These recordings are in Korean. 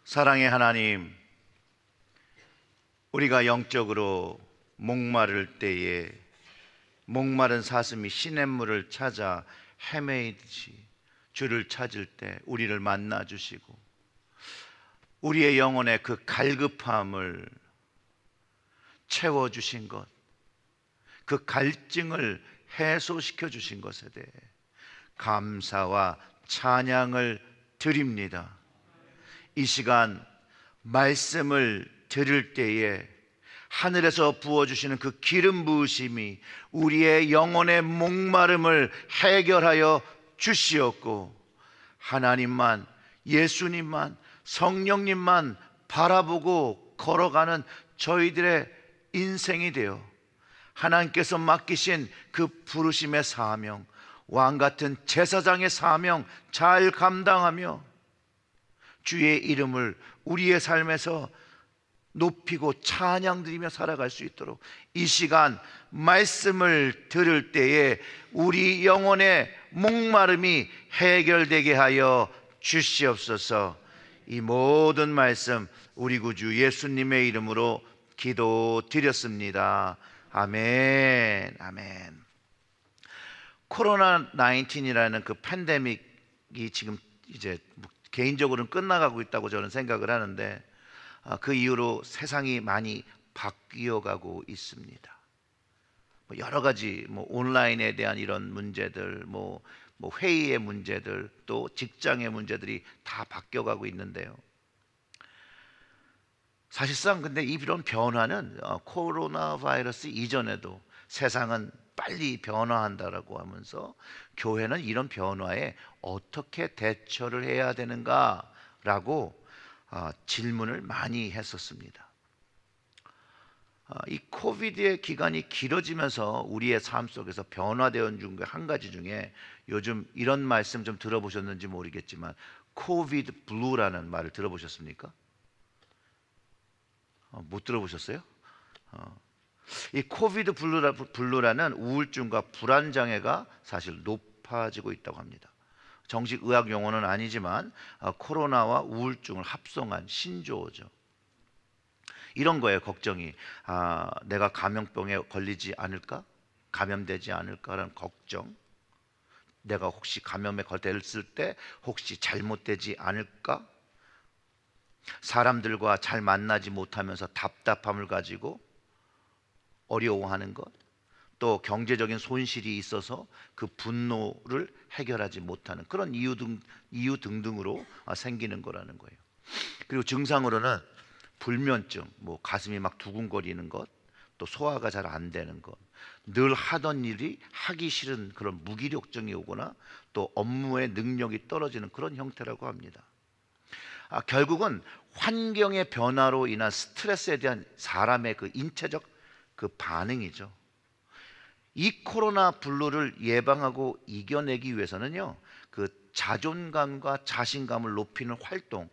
사랑의 하나님, 우리가 영적으로 목마를 때에 목마른 사슴이 시냇물을 찾아 헤매이듯이 주를 찾을 때 우리를 만나 주시고 우리의 영혼의 그 갈급함을 채워주신 것, 그 갈증을 해소시켜 주신 것에 대해 감사와 찬양을 드립니다. 이 시간 말씀을 들을 때에 하늘에서 부어주시는 그 기름 부으심이 우리의 영혼의 목마름을 해결하여 주시옵고, 하나님만, 예수님만, 성령님만 바라보고 걸어가는 저희들의 인생이 되어 하나님께서 맡기신 그 부르심의 사명, 왕같은 제사장의 사명 잘 감당하며 주의 이름을 우리의 삶에서 높이고 찬양드리며 살아갈 수 있도록 이 시간 말씀을 들을 때에 우리 영혼의 목마름이 해결되게 하여 주시옵소서. 이 모든 말씀 우리 구주 예수님의 이름으로 기도드렸습니다. 아멘. 아멘. 코로나 19이라는 그 팬데믹이 지금 이제 개인적으로는 끝나가고 있다고 저는 생각을 하는데, 그 이후로 세상이 많이 바뀌어가고 있습니다. 여러 가지 온라인에 대한 이런 문제들, 회의의 문제들, 또 직장의 문제들이 다 바뀌어가고 있는데요. 사실상 근데 이런 변화는 코로나 바이러스 이전에도 세상은 빨리 변화한다라고 하면서 교회는 이런 변화에 어떻게 대처를 해야 되는가라고 질문을 많이 했었습니다. 이 코비드의 기간이 길어지면서 우리의 삶 속에서 변화되어 준 한 가지 중에 요즘 이런 말씀 좀 들어보셨는지 모르겠지만 코비드 블루라는 말을 들어보셨습니까? 못 들어보셨어요? 이 코비드 블루라는 우울증과 불안 장애가 사실 높아지고 있다고 합니다. 정식 의학 용어는 아니지만 코로나와 우울증을 합성한 신조어죠. 이런 거예요. 걱정이. 내가 감염병에 걸리지 않을까? 감염되지 않을까라는 걱정. 내가 혹시 감염에 걸렸을 때 혹시 잘못되지 않을까? 사람들과 잘 만나지 못하면서 답답함을 가지고 어려워하는 것, 또 경제적인 손실이 있어서 그 분노를 해결하지 못하는 그런 이유 등등으로 생기는 거라는 거예요. 그리고 증상으로는 불면증, 가슴이 막 두근거리는 것, 또 소화가 잘 안 되는 것, 늘 하던 일이 하기 싫은 그런 무기력증이 오거나 또 업무의 능력이 떨어지는 그런 형태라고 합니다. 결국은 환경의 변화로 인한 스트레스에 대한 사람의 그 인체적 그 반응이죠. 이 코로나 블루를 예방하고 이겨내기 위해서는요, 그 자존감과 자신감을 높이는 활동,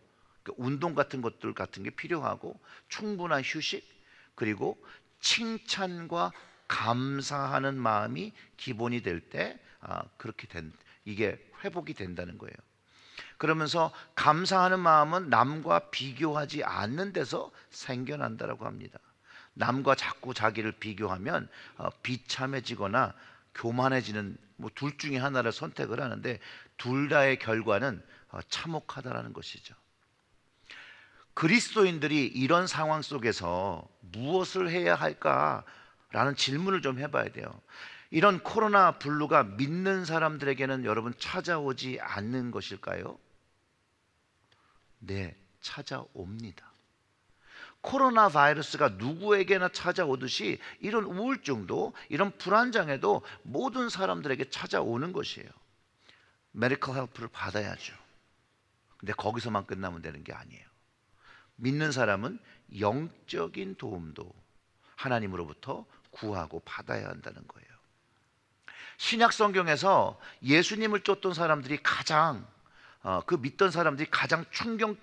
운동 같은 것들 같은 게 필요하고, 충분한 휴식, 그리고 칭찬과 감사하는 마음이 기본이 될 때 이게 회복이 된다는 거예요. 그러면서 감사하는 마음은 남과 비교하지 않는 데서 생겨난다고 합니다. 남과 자꾸 자기를 비교하면 비참해지거나 교만해지는 둘 중에 하나를 선택을 하는데, 둘 다의 결과는 참혹하다라는 것이죠. 그리스도인들이 이런 상황 속에서 무엇을 해야 할까라는 질문을 좀 해봐야 돼요. 이런 코로나 블루가 믿는 사람들에게는 여러분 찾아오지 않는 것일까요? 네, 찾아옵니다. 코로나 바이러스가 누구에게나 찾아오듯이 이런 우울증도, 이런 불안장애도 모든 사람들에게 찾아오는 것이에요. 메디컬 헬프를 받아야죠. 근데 거기서만 끝나면 되는 게 아니에요. 믿는 사람은 영적인 도움도 하나님으로부터 구하고 받아야 한다는 거예요. 신약 성경에서 예수님을 쫓던 사람들이 그 믿던 사람들이 가장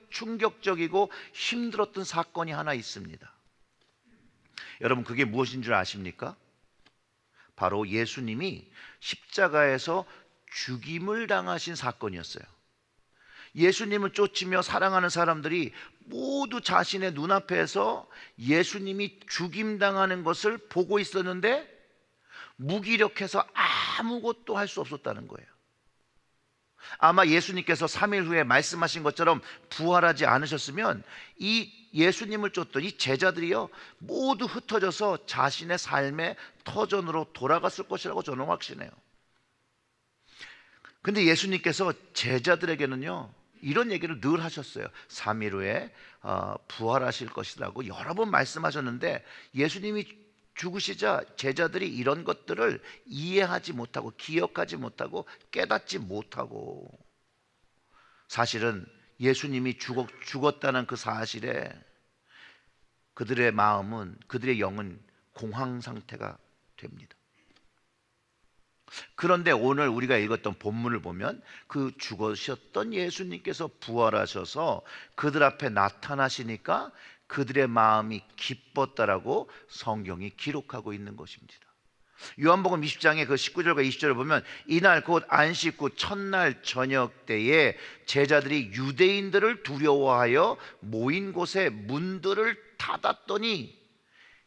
충격적이고 힘들었던 사건이 하나 있습니다. 여러분, 그게 무엇인 줄 아십니까? 바로 예수님이 십자가에서 죽임을 당하신 사건이었어요. 예수님을 쫓으며 사랑하는 사람들이 모두 자신의 눈앞에서 예수님이 죽임당하는 것을 보고 있었는데 무기력해서 아무것도 할 수 없었다는 거예요. 아마 예수님께서 3일 후에 말씀하신 것처럼 부활하지 않으셨으면 이 예수님을 쫓던 이 제자들이요 모두 흩어져서 자신의 삶의 터전으로 돌아갔을 것이라고 저는 확신해요. 근데 예수님께서 제자들에게는요 이런 얘기를 늘 하셨어요. 3일 후에 부활하실 것이라고 여러 번 말씀하셨는데 예수님이 죽으시자 제자들이 이런 것들을 이해하지 못하고 기억하지 못하고 깨닫지 못하고, 사실은 예수님이 죽었다는 그 사실에 그들의 마음은, 그들의 영은 공황 상태가 됩니다. 그런데 오늘 우리가 읽었던 본문을 보면 그 죽으셨던 예수님께서 부활하셔서 그들 앞에 나타나시니까 그들의 마음이 기뻤다라고 성경이 기록하고 있는 것입니다. 요한복음 20장의 그 19절과 20절을 보면 이날 곧 안식 후 첫날 저녁 때에 제자들이 유대인들을 두려워하여 모인 곳에 문들을 닫았더니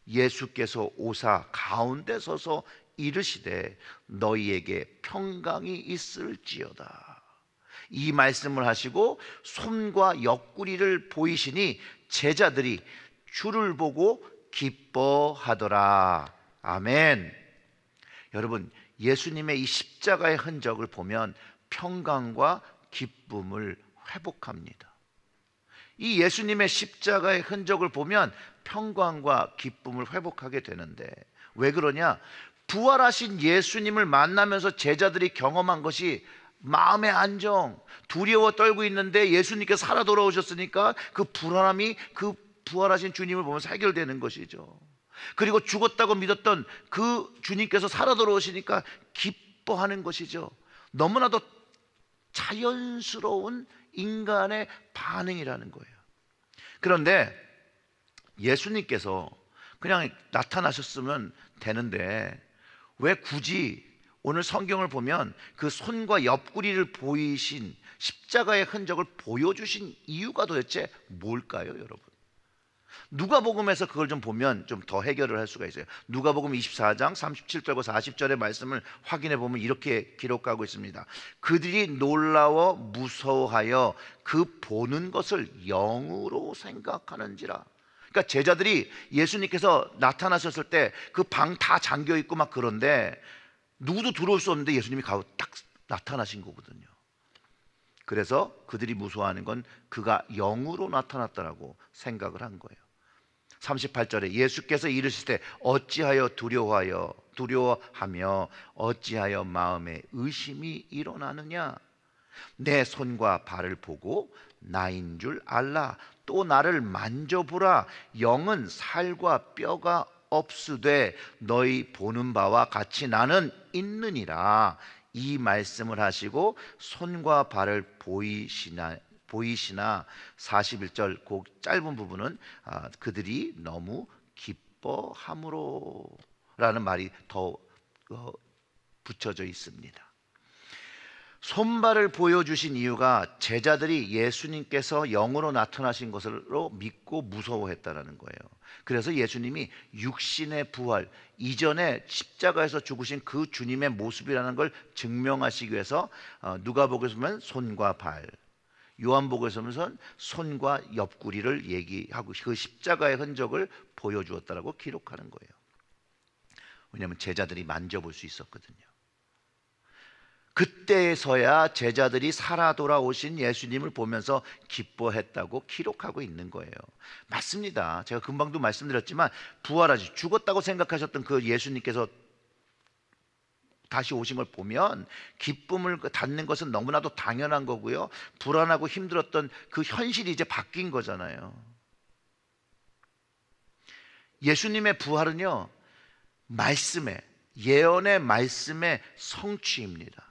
예수께서 오사 가운데 서서 이르시되 너희에게 평강이 있을지어다. 이 말씀을 하시고 손과 옆구리를 보이시니 제자들이 주를 보고 기뻐하더라. 아멘. 여러분, 예수님의 이 십자가의 흔적을 보면 평강과 기쁨을 회복합니다. 이 예수님의 십자가의 흔적을 보면 평강과 기쁨을 회복하게 되는데 왜 그러냐? 부활하신 예수님을 만나면서 제자들이 경험한 것이 마음의 안정, 두려워 떨고 있는데 예수님께서 살아 돌아오셨으니까 그 불안함이 그 부활하신 주님을 보면서 해결되는 것이죠. 그리고 죽었다고 믿었던 그 주님께서 살아 돌아오시니까 기뻐하는 것이죠. 너무나도 자연스러운 인간의 반응이라는 거예요. 그런데 예수님께서 그냥 나타나셨으면 되는데 왜 굳이 오늘 성경을 보면 그 손과 옆구리를 보이신 십자가의 흔적을 보여주신 이유가 도대체 뭘까요, 여러분? 누가복음에서 그걸 좀 보면 좀 더 해결을 할 수가 있어요. 누가복음 24장 37절과 40절의 말씀을 확인해 보면 이렇게 기록하고 있습니다. 그들이 놀라워 무서워하여 그 보는 것을 영으로 생각하는지라. 그러니까 제자들이 예수님께서 나타나셨을 때 그 방 다 잠겨 있고 막 그런데 누구도 들어올 수 없는데 예수님이 딱 나타나신 거거든요. 그래서 그들이 무서워하는 건 그가 영으로 나타났다라고 생각을 한 거예요. 38절에 예수께서 이르시되 어찌하여 두려워하며 어찌하여 마음에 의심이 일어나느냐? 내 손과 발을 보고 나인 줄 알라. 또 나를 만져보라. 영은 살과 뼈가 없으되 너희 보는 바와 같이 나는 있느니라. 이 말씀을 하시고 손과 발을 보이시나 41절 그 짧은 부분은 그들이 너무 기뻐함으로 라는 말이 더 붙여져 있습니다. 손발을 보여주신 이유가 제자들이 예수님께서 영으로 나타나신 것으로 믿고 무서워했다는 거예요. 그래서 예수님이 육신의 부활 이전에 십자가에서 죽으신 그 주님의 모습이라는 걸 증명하시기 위해서 누가복음에서 보면 손과 발, 요한복음에서는 손과 옆구리를 얘기하고 그 십자가의 흔적을 보여주었다라고 기록하는 거예요. 왜냐하면 제자들이 만져볼 수 있었거든요. 그때서야 제자들이 살아 돌아오신 예수님을 보면서 기뻐했다고 기록하고 있는 거예요. 맞습니다. 제가 금방도 말씀드렸지만 부활하시 죽었다고 생각하셨던 그 예수님께서 다시 오신 걸 보면 기쁨을 갖는 것은 너무나도 당연한 거고요. 불안하고 힘들었던 그 현실이 이제 바뀐 거잖아요. 예수님의 부활은요, 예언의 말씀의 성취입니다.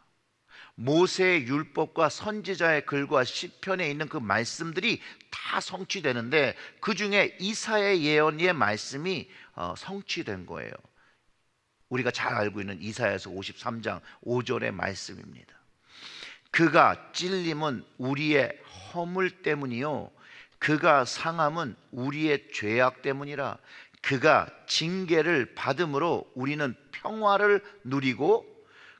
모세의 율법과 선지자의 글과 시편에 있는 그 말씀들이 다 성취되는데 그 중에 이사야의 예언의 말씀이 성취된 거예요. 우리가 잘 알고 있는 이사야서 53장 5절의 말씀입니다. 그가 찔림은 우리의 허물 때문이요 그가 상함은 우리의 죄악 때문이라. 그가 징계를 받음으로 우리는 평화를 누리고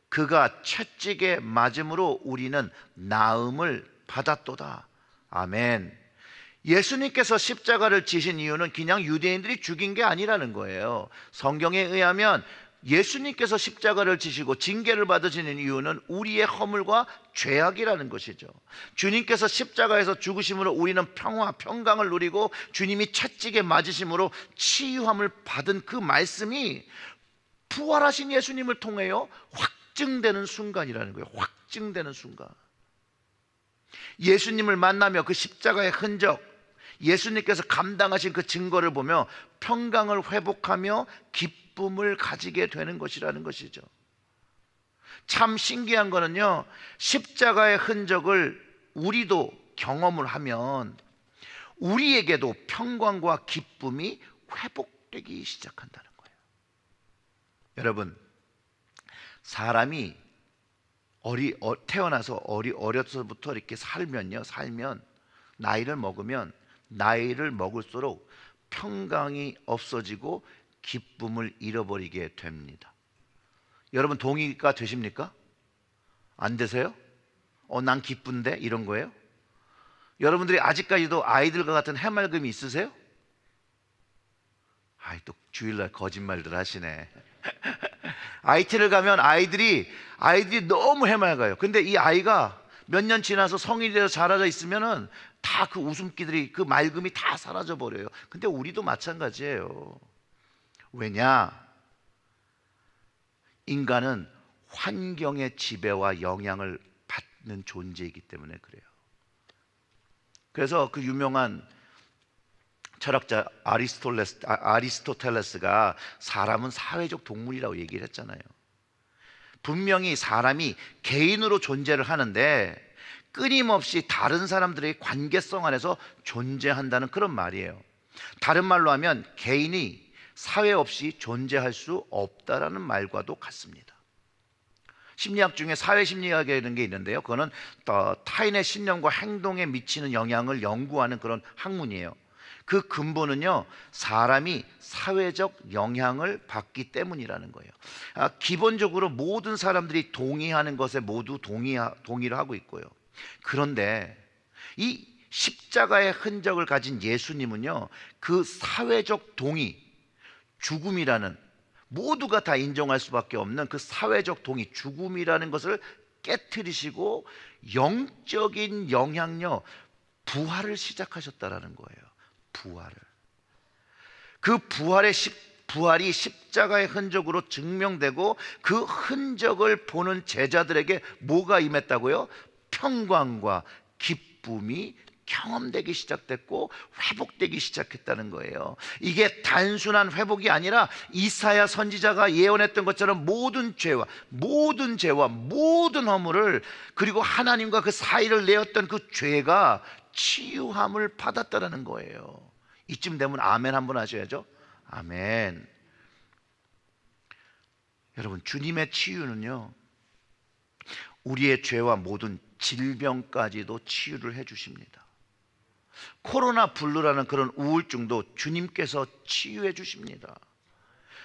그가 채찍에 맞음으로 우리는 나음을 받았도다. 아멘. 예수님께서 십자가를 지신 이유는 그냥 유대인들이 죽인 게 아니라는 거예요. 성경에 의하면 예수님께서 십자가를 지시고 징계를 받으시는 이유는 우리의 허물과 죄악이라는 것이죠. 주님께서 십자가에서 죽으심으로 우리는 평화, 평강을 누리고 주님이 채찍에 맞으심으로 치유함을 받은 그 말씀이 부활하신 예수님을 통하여 확증되는 순간이라는 거예요. 확증되는 순간. 예수님을 만나며 그 십자가의 흔적, 예수님께서 감당하신 그 증거를 보며 평강을 회복하며 기쁨을 가지게 되는 것이라는 것이죠. 참 신기한 거는요, 십자가의 흔적을 우리도 경험을 하면 우리에게도 평강과 기쁨이 회복되기 시작한다는 거예요. 여러분, 사람이 태어나서 어려서부터 이렇게 살면 나이를 먹을수록 평강이 없어지고 기쁨을 잃어버리게 됩니다. 여러분 동의가 되십니까? 안 되세요? 난 기쁜데 이런 거예요? 여러분들이 아직까지도 아이들과 같은 해맑음이 있으세요? 또 주일날 거짓말들 하시네. IT를 가면 아이들이 너무 해맑아요. 근데 이 아이가 몇 년 지나서 성인이 돼서 자라져 있으면은 다 그 웃음기들이, 그 맑음이 다 사라져 버려요. 근데 우리도 마찬가지예요. 왜냐? 인간은 환경의 지배와 영향을 받는 존재이기 때문에 그래요. 그래서 그 유명한 철학자 아리스토텔레스가 사람은 사회적 동물이라고 얘기를 했잖아요. 분명히 사람이 개인으로 존재를 하는데 끊임없이 다른 사람들의 관계성 안에서 존재한다는 그런 말이에요. 다른 말로 하면 개인이 사회 없이 존재할 수 없다라는 말과도 같습니다. 심리학 중에 사회심리학이라는 게 있는데요, 그거는 타인의 신념과 행동에 미치는 영향을 연구하는 그런 학문이에요. 그 근본은요, 사람이 사회적 영향을 받기 때문이라는 거예요. 기본적으로 모든 사람들이 동의하는 것에 모두 동의를 하고 있고요. 그런데 이 십자가의 흔적을 가진 예수님은요, 그 사회적 동의, 죽음이라는, 모두가 다 인정할 수밖에 없는 그 사회적 동의, 죽음이라는 것을 깨트리시고 영적인 영향력, 부활을 시작하셨다라는 거예요. 그 부활이 십자가의 흔적으로 증명되고 그 흔적을 보는 제자들에게 뭐가 임했다고요? 평강과 기쁨이 경험되기 시작됐고 회복되기 시작했다는 거예요. 이게 단순한 회복이 아니라 이사야 선지자가 예언했던 것처럼 모든 모든 허물을, 그리고 하나님과 그 사이를 내었던 그 죄가 치유함을 받았다는 거예요. 이쯤 되면 아멘 한번 하셔야죠. 아멘. 여러분, 주님의 치유는요, 우리의 죄와 모든 질병까지도 치유를 해주십니다. 코로나 블루라는 그런 우울증도 주님께서 치유해 주십니다.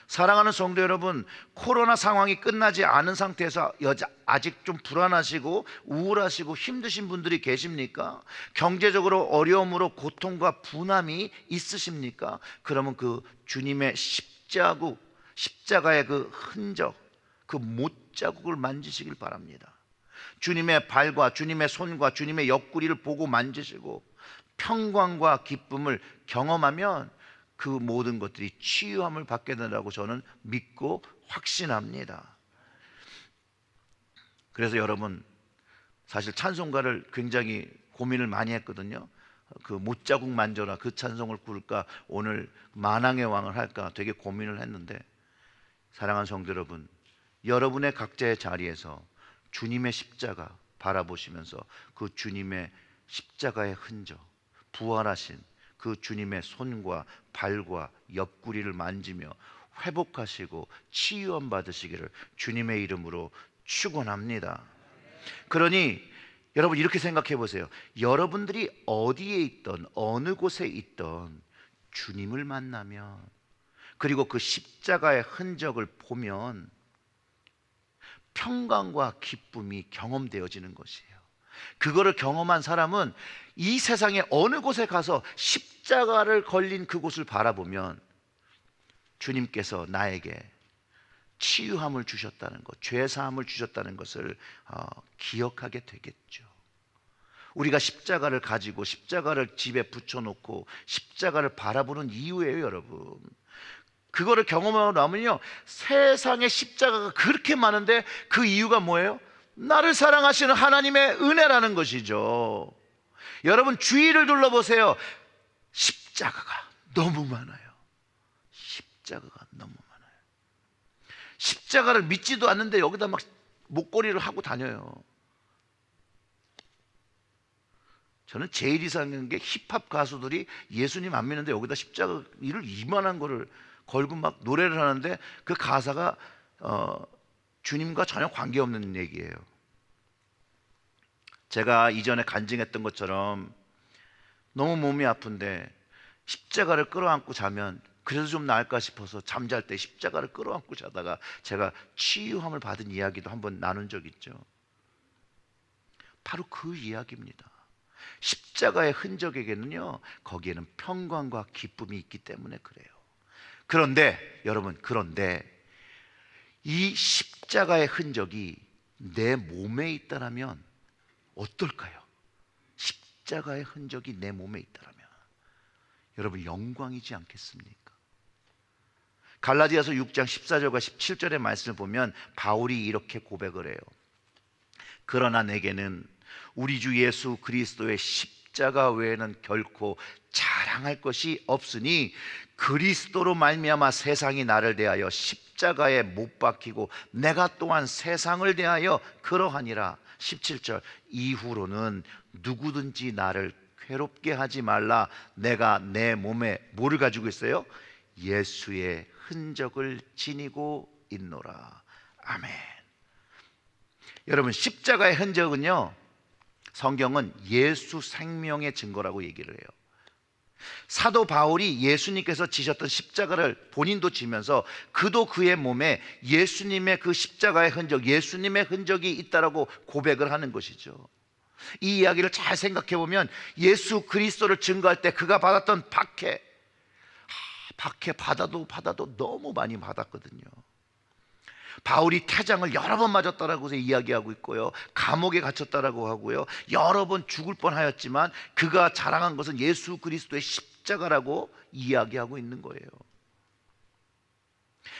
사랑하는 성도 여러분, 코로나 상황이 끝나지 않은 상태에서 아직 좀 불안하시고 우울하시고 힘드신 분들이 계십니까? 경제적으로 어려움으로 고통과 분함이 있으십니까? 그러면 그 주님의 십자가의 그 흔적, 그 못자국을 만지시길 바랍니다. 주님의 발과 주님의 손과 주님의 옆구리를 보고 만지시고 평강과 기쁨을 경험하면 그 모든 것들이 치유함을 받게 된다고 저는 믿고 확신합니다. 그래서 여러분, 사실 찬송가를 굉장히 고민을 많이 했거든요. 그 못자국 만져라, 그 찬송을 부를까, 오늘 만왕의 왕을 할까 되게 고민을 했는데, 사랑하는 성도 여러분, 여러분의 각자의 자리에서 주님의 십자가 바라보시면서 그 주님의 십자가의 흔적, 부활하신 그 주님의 손과 발과 옆구리를 만지며 회복하시고 치유함 받으시기를 주님의 이름으로 축원합니다. 그러니 여러분 이렇게 생각해 보세요. 여러분들이 어디에 있던 어느 곳에 있던 주님을 만나면, 그리고 그 십자가의 흔적을 보면 평강과 기쁨이 경험되어지는 것이에요. 그거를 경험한 사람은 이 세상의 어느 곳에 가서 십자가를 걸린 그곳을 바라보면 주님께서 나에게 치유함을 주셨다는 것, 죄사함을 주셨다는 것을 기억하게 되겠죠. 우리가 십자가를 가지고 십자가를 집에 붙여놓고 십자가를 바라보는 이유예요, 여러분. 그거를 경험하고 나면요, 세상에 십자가가 그렇게 많은데 그 이유가 뭐예요? 나를 사랑하시는 하나님의 은혜라는 것이죠. 여러분 주위를 둘러보세요. 십자가가 너무 많아요. 십자가가 너무 많아요. 십자가를 믿지도 않는데 여기다 막 목걸이를 하고 다녀요. 저는 제일 이상한 게 힙합 가수들이 예수님 안 믿는데 여기다 십자가를 이만한 거를 걸고 막 노래를 하는데 그 가사가 주님과 전혀 관계없는 얘기예요. 제가 이전에 간증했던 것처럼 너무 몸이 아픈데 십자가를 끌어안고 자면 그래도 좀 나을까 싶어서 잠잘 때 십자가를 끌어안고 자다가 제가 치유함을 받은 이야기도 한번 나눈 적 있죠. 바로 그 이야기입니다. 십자가의 흔적에게는요, 거기에는 평강과 기쁨이 있기 때문에 그래요. 그런데 여러분, 그런데 이 십자가의 흔적이 내 몸에 있다라면 어떨까요? 십자가의 흔적이 내 몸에 있다라면 여러분 영광이지 않겠습니까? 갈라디아서 6장 14절과 17절의 말씀을 보면 바울이 이렇게 고백을 해요. 그러나 내게는 우리 주 예수 그리스도의 십자가 외에는 결코 자랑할 것이 없으니 그리스도로 말미암아 세상이 나를 대하여 십자가에 못 박히고 내가 또한 세상을 대하여 그러하니라. 17절 이후로는 누구든지 나를 괴롭게 하지 말라. 내가 내 몸에 뭐를 가지고 있어요? 예수의 흔적을 지니고 있노라. 아멘. 여러분 십자가의 흔적은요, 성경은 예수 생명의 증거라고 얘기를 해요. 사도 바울이 예수님께서 지셨던 십자가를 본인도 지면서 그도 그의 몸에 예수님의 그 십자가의 흔적, 예수님의 흔적이 있다라고 고백을 하는 것이죠. 이 이야기를 잘 생각해 보면 예수 그리스도를 증거할 때 그가 받았던 박해 받아도 너무 많이 받았거든요. 바울이 태장을 여러 번 맞았다라고 이야기하고 있고요, 감옥에 갇혔다라고 하고요, 여러 번 죽을 뻔하였지만 그가 자랑한 것은 예수 그리스도의 십자가라고 이야기하고 있는 거예요.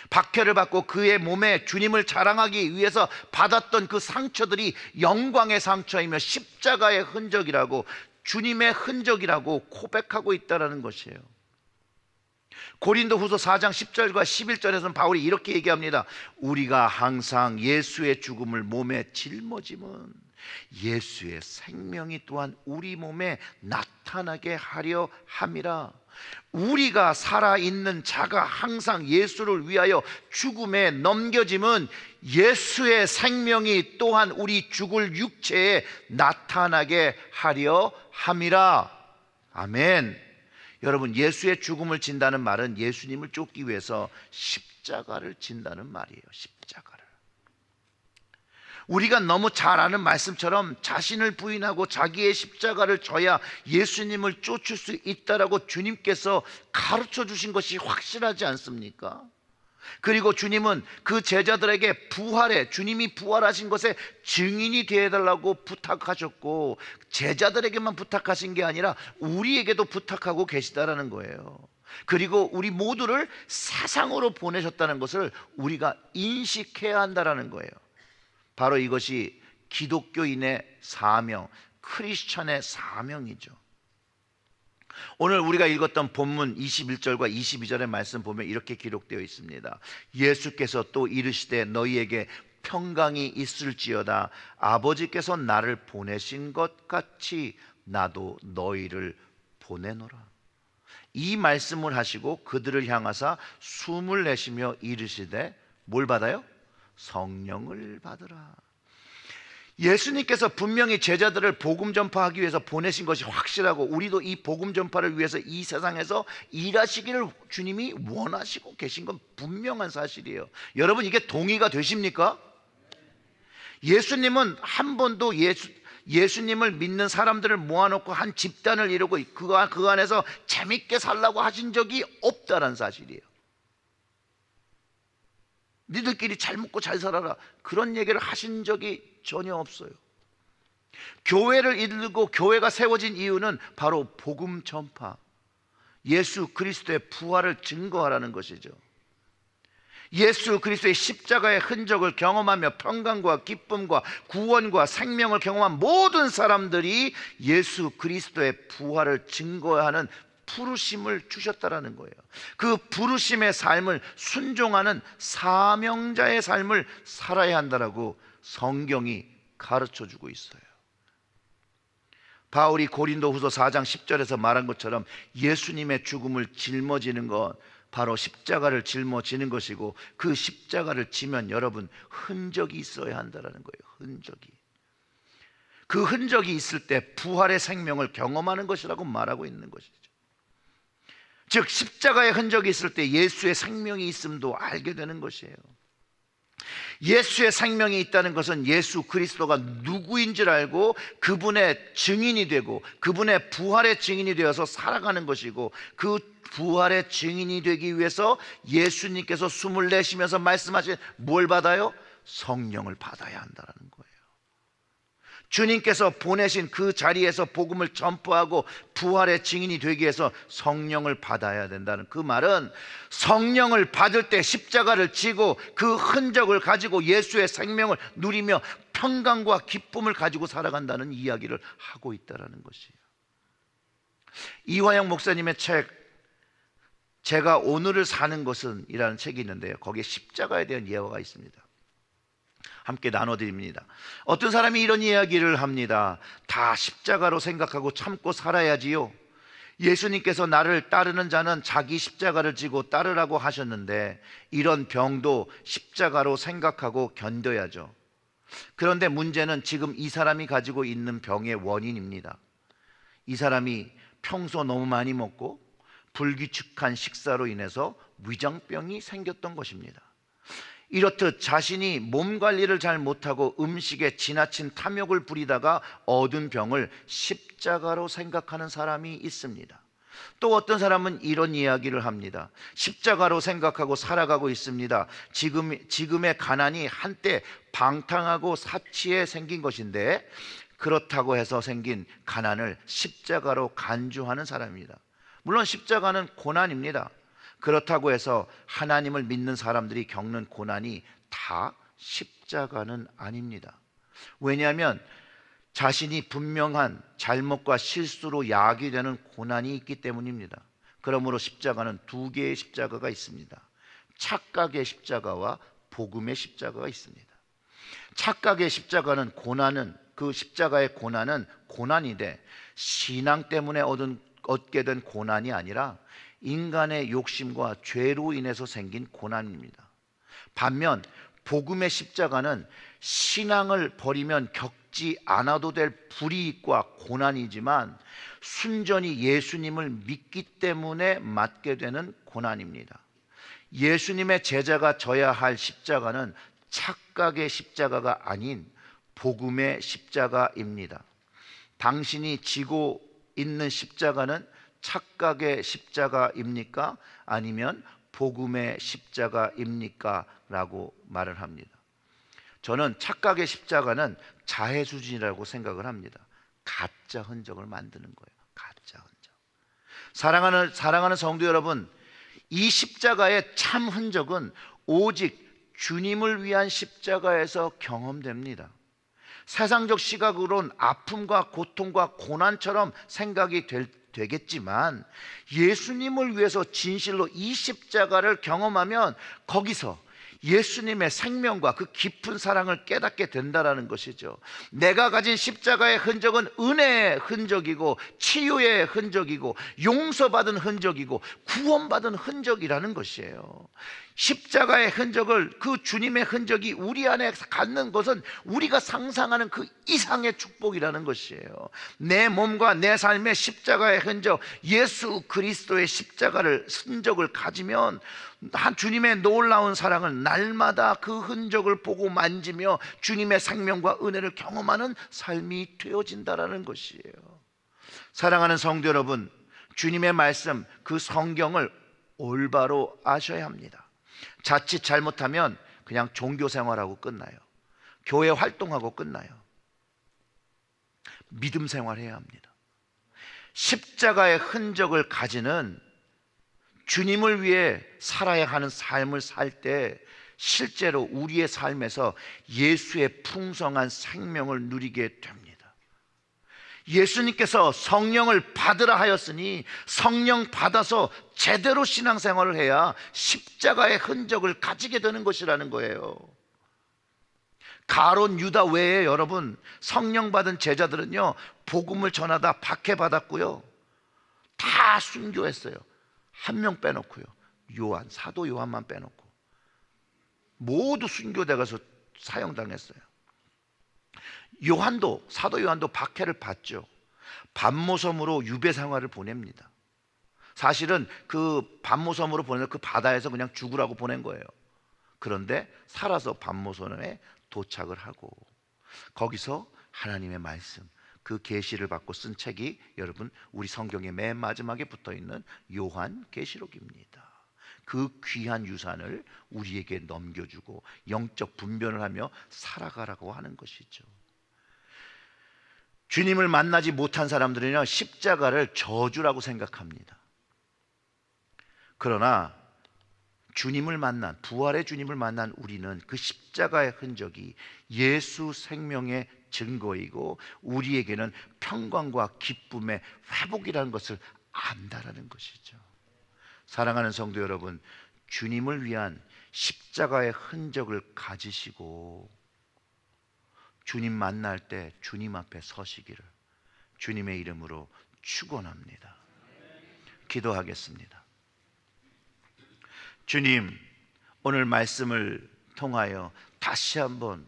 박해를 받고 그의 몸에 주님을 자랑하기 위해서 받았던 그 상처들이 영광의 상처이며 십자가의 흔적이라고, 주님의 흔적이라고 고백하고 있다는 것이에요. 고린도후서 4장 10절과 11절에서는 바울이 이렇게 얘기합니다. 우리가 항상 예수의 죽음을 몸에 짊어짐은 예수의 생명이 또한 우리 몸에 나타나게 하려 함이라. 우리가 살아있는 자가 항상 예수를 위하여 죽음에 넘겨짐은 예수의 생명이 또한 우리 죽을 육체에 나타나게 하려 함이라. 아멘. 여러분 예수의 죽음을 진다는 말은 예수님을 쫓기 위해서 십자가를 진다는 말이에요. 십자가를. 우리가 너무 잘 아는 말씀처럼 자신을 부인하고 자기의 십자가를 져야 예수님을 쫓을 수 있다라고 주님께서 가르쳐 주신 것이 확실하지 않습니까? 그리고 주님은 그 제자들에게 주님이 부활하신 것에 증인이 되어달라고 부탁하셨고, 제자들에게만 부탁하신 게 아니라 우리에게도 부탁하고 계시다라는 거예요. 그리고 우리 모두를 세상으로 보내셨다는 것을 우리가 인식해야 한다라는 거예요. 바로 이것이 기독교인의 사명, 크리스천의 사명이죠. 오늘 우리가 읽었던 본문 21절과 22절의 말씀 보면 이렇게 기록되어 있습니다. 예수께서 또 이르시되 너희에게 평강이 있을지어다. 아버지께서 나를 보내신 것 같이 나도 너희를 보내노라. 이 말씀을 하시고 그들을 향하사 숨을 내쉬며 이르시되 뭘 받아요? 성령을 받으라. 예수님께서 분명히 제자들을 복음 전파하기 위해서 보내신 것이 확실하고, 우리도 이 복음 전파를 위해서 이 세상에서 일하시기를 주님이 원하시고 계신 건 분명한 사실이에요. 여러분, 이게 동의가 되십니까? 예수님은 한 번도 예수님을 믿는 사람들을 모아놓고 한 집단을 이루고 그 안에서 재밌게 살라고 하신 적이 없다는 사실이에요. 니들끼리 잘 먹고 잘 살아라, 그런 얘기를 하신 적이 전혀 없어요. 교회를 이루고 교회가 세워진 이유는 바로 복음 전파, 예수 그리스도의 부활을 증거하라는 것이죠. 예수 그리스도의 십자가의 흔적을 경험하며 평강과 기쁨과 구원과 생명을 경험한 모든 사람들이 예수 그리스도의 부활을 증거하는 부르심을 주셨다라는 거예요. 그 부르심의 삶을 순종하는 사명자의 삶을 살아야 한다라고 성경이 가르쳐주고 있어요. 바울이 고린도후서 4장 10절에서 말한 것처럼 예수님의 죽음을 짊어지는 것, 바로 십자가를 짊어지는 것이고, 그 십자가를 지면 여러분 흔적이 있어야 한다라는 거예요. 흔적이. 그 흔적이 있을 때 부활의 생명을 경험하는 것이라고 말하고 있는 것이죠. 즉 십자가의 흔적이 있을 때 예수의 생명이 있음도 알게 되는 것이에요. 예수의 생명이 있다는 것은 예수 그리스도가 누구인 줄 알고 그분의 증인이 되고 그분의 부활의 증인이 되어서 살아가는 것이고, 그 부활의 증인이 되기 위해서 예수님께서 숨을 내쉬면서 말씀하신 뭘 받아요? 성령을 받아야 한다는 거예요. 주님께서 보내신 그 자리에서 복음을 전파하고 부활의 증인이 되기 위해서 성령을 받아야 된다는, 그 말은 성령을 받을 때 십자가를 지고 그 흔적을 가지고 예수의 생명을 누리며 평강과 기쁨을 가지고 살아간다는 이야기를 하고 있다는 것이에요. 이화영 목사님의 책, 제가 오늘을 사는 것은 이라는 책이 있는데요, 거기에 십자가에 대한 예화가 있습니다. 함께 나눠드립니다. 어떤 사람이 이런 이야기를 합니다. 다 십자가로 생각하고 참고 살아야지요. 예수님께서 나를 따르는 자는 자기 십자가를 지고 따르라고 하셨는데, 이런 병도 십자가로 생각하고 견뎌야죠. 그런데 문제는 지금 이 사람이 가지고 있는 병의 원인입니다. 이 사람이 평소 너무 많이 먹고 불규칙한 식사로 인해서 위장병이 생겼던 것입니다. 이렇듯 자신이 몸 관리를 잘 못하고 음식에 지나친 탐욕을 부리다가 얻은 병을 십자가로 생각하는 사람이 있습니다. 또 어떤 사람은 이런 이야기를 합니다. 십자가로 생각하고 살아가고 있습니다. 지금의 가난이 한때 방탕하고 사치에 생긴 것인데, 그렇다고 해서 생긴 가난을 십자가로 간주하는 사람입니다. 물론 십자가는 고난입니다. 그렇다고 해서 하나님을 믿는 사람들이 겪는 고난이 다 십자가는 아닙니다. 왜냐하면 자신이 분명한 잘못과 실수로 야기되는 고난이 있기 때문입니다. 그러므로 십자가는 두 개의 십자가가 있습니다. 착각의 십자가와 복음의 십자가가 있습니다. 착각의 십자가는 그 십자가의 고난은 고난인데, 신앙 때문에 얻게 된 고난이 아니라 인간의 욕심과 죄로 인해서 생긴 고난입니다. 반면 복음의 십자가는 신앙을 버리면 겪지 않아도 될 불이익과 고난이지만 순전히 예수님을 믿기 때문에 맞게 되는 고난입니다. 예수님의 제자가 져야 할 십자가는 착각의 십자가가 아닌 복음의 십자가입니다. 당신이 지고 있는 십자가는 착각의 십자가입니까? 아니면 복음의 십자가입니까? 라고 말을 합니다. 저는 착각의 십자가는 자해수진이라고 생각을 합니다. 가짜 흔적을 만드는 거예요. 가짜 흔적. 사랑하는 성도 여러분, 이 십자가의 참 흔적은 오직 주님을 위한 십자가에서 경험됩니다. 세상적 시각으론 아픔과 고통과 고난처럼 생각이 되겠지만, 예수님을 위해서 진실로 이 십자가를 경험하면 거기서 예수님의 생명과 그 깊은 사랑을 깨닫게 된다라는 것이죠. 내가 가진 십자가의 흔적은 은혜의 흔적이고 치유의 흔적이고 용서받은 흔적이고 구원받은 흔적이라는 것이에요. 십자가의 흔적을, 그 주님의 흔적이 우리 안에 갖는 것은 우리가 상상하는 그 이상의 축복이라는 것이에요. 내 몸과 내 삶의 십자가의 흔적, 예수 그리스도의 십자가를 흔적을 가지면 한 주님의 놀라운 사랑을 날마다 그 흔적을 보고 만지며 주님의 생명과 은혜를 경험하는 삶이 되어진다라는 것이에요. 사랑하는 성도 여러분, 주님의 말씀, 그 성경을 올바로 아셔야 합니다. 자칫 잘못하면 그냥 종교 생활하고 끝나요. 교회 활동하고 끝나요. 믿음 생활해야 합니다. 십자가의 흔적을 가지는, 주님을 위해 살아야 하는 삶을 살 때 실제로 우리의 삶에서 예수의 풍성한 생명을 누리게 됩니다. 예수님께서 성령을 받으라 하였으니 성령 받아서 제대로 신앙생활을 해야 십자가의 흔적을 가지게 되는 것이라는 거예요. 가룟 유다 외에 여러분, 성령 받은 제자들은요, 복음을 전하다 박해받았고요, 다 순교했어요. 한 명 빼놓고요. 요한, 사도 요한만 빼놓고 모두 순교돼 가서 사형당했어요. 요한도, 사도 요한도 박해를 받죠. 반모섬으로 유배 생활을 보냅니다. 사실은 그 반모섬으로 보내서 그 바다에서 그냥 죽으라고 보낸 거예요. 그런데 살아서 반모섬에 도착을 하고 거기서 하나님의 말씀, 그 계시를 받고 쓴 책이 여러분 우리 성경의 맨 마지막에 붙어있는 요한계시록입니다. 그 귀한 유산을 우리에게 넘겨주고 영적 분별을 하며 살아가라고 하는 것이죠. 주님을 만나지 못한 사람들은요, 십자가를 저주라고 생각합니다. 그러나 주님을 만난, 부활의 주님을 만난 우리는 그 십자가의 흔적이 예수 생명의 증거이고 우리에게는 평강과 기쁨의 회복이라는 것을 안다라는 것이죠. 사랑하는 성도 여러분, 주님을 위한 십자가의 흔적을 가지시고 주님 만날 때 주님 앞에 서시기를 주님의 이름으로 축원합니다. 기도하겠습니다. 주님, 오늘 말씀을 통하여 다시 한번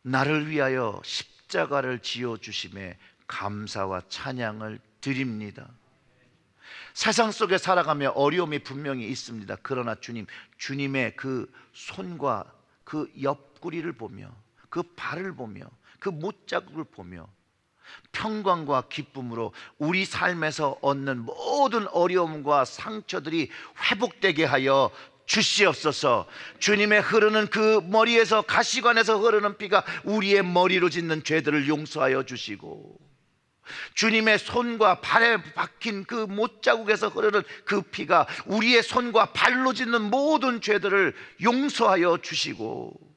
나를 위하여 십자가를 지어주심에 감사와 찬양을 드립니다. 세상 속에 살아가며 어려움이 분명히 있습니다. 그러나 주님, 주님의 그 손과 그 옆구리를 보며 그 발을 보며 그 못자국을 보며 평강과 기쁨으로 우리 삶에서 얻는 모든 어려움과 상처들이 회복되게 하여 주시옵소서. 주님의 흐르는 그 머리에서, 가시관에서 흐르는 피가 우리의 머리로 짓는 죄들을 용서하여 주시고 주님의 손과 발에 박힌 그 못자국에서 흐르는 그 피가 우리의 손과 발로 짓는 모든 죄들을 용서하여 주시고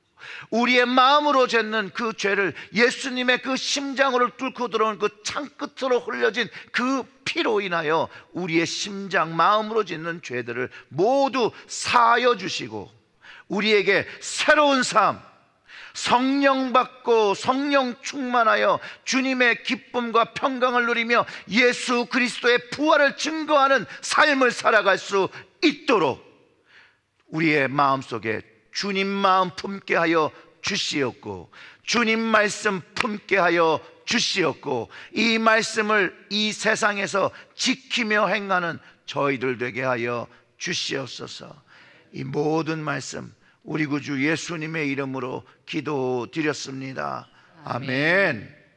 우리의 마음으로 짓는 그 죄를 예수님의 그 심장으로 뚫고 들어온 그 창끝으로 흘려진 그 피로 인하여 우리의 심장, 마음으로 짓는 죄들을 모두 사하여 주시고 우리에게 새로운 삶, 성령 받고 성령 충만하여 주님의 기쁨과 평강을 누리며 예수 그리스도의 부활을 증거하는 삶을 살아갈 수 있도록 우리의 마음속에 주님 마음 품게 하여 주시옵고 주님 말씀 품게 하여 주시옵고 이 말씀을 이 세상에서 지키며 행하는 저희들 되게 하여 주시옵소서. 이 모든 말씀 우리 구주 예수님의 이름으로 기도드렸습니다. 아멘.